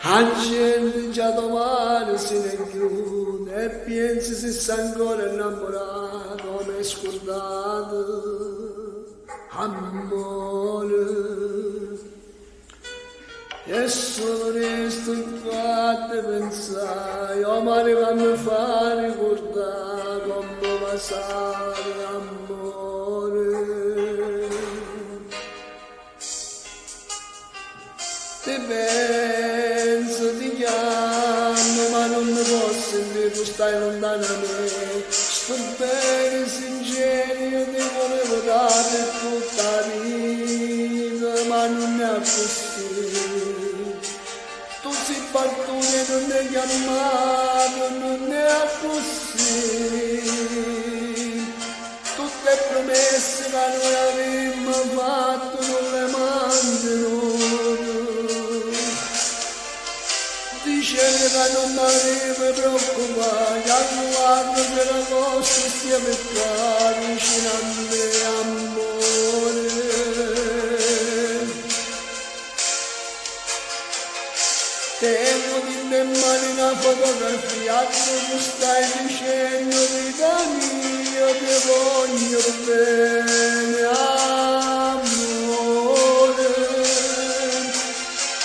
Angeli già domani se ne chiude e pensi se sei ancora innamorato, mi hai scordato, amore. E solo resto in quante pensai, oh ma ne vanno a fare ricordare come passare, amore. Ti penso, ti chiamo, ma non mi posso sentire, tu stai lontano da me. Sto bene, sincero, io ti volevo dare tutta la vita, ma non è così. Tu sei partito e non mi hai chiamato, non è così. Tutte le promesse che noi avevamo fatto non le mantenute. Dicevi che non mi avevi preoccupato, a guardo che la cosa stia per qua vicino a me, amore. Tengo in le mani una fotografia, tu stai dicendo vita mia, ti voglio bene, amore.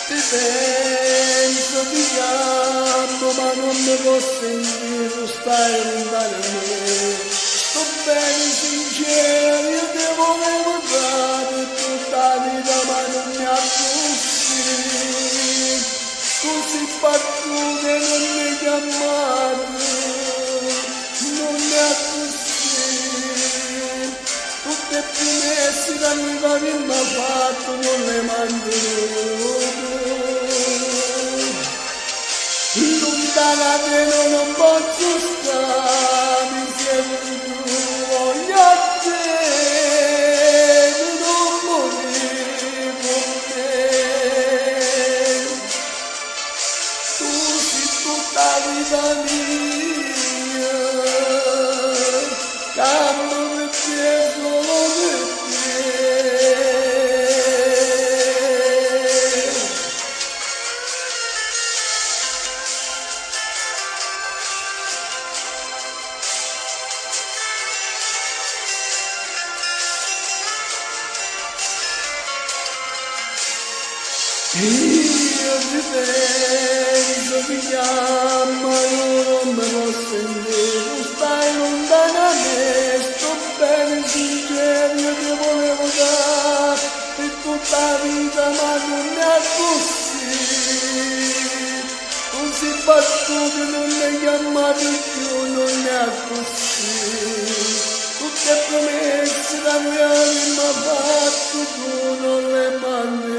Ti penso, ti chiamo, ma non mi posso sentire, tu stai lontano da me. Sto bene, sincero, io ti volevo dare tutta la vita, ma non mi ha così. Tu sei partito e non mi hai chiamato, non mi ha così. Tutte le promesse che mi avevamo fatto non le mantenute. Lontana da te non posso stare, mi sento tu, voglio a te, tu non morire con me. Tu sei tutta la vita mia, canto per te, solo per te. Io ti penso, ti chiamo, io non mi posso sentire, tu stai lontano da me, sto bene sincero, io ti volevo dare per tutta la vita, ma non è così. Tu sei battuto, non mi hai chiamato più, non è così. Tutte le promesse che mi avevamo fatto, tu non le mandi.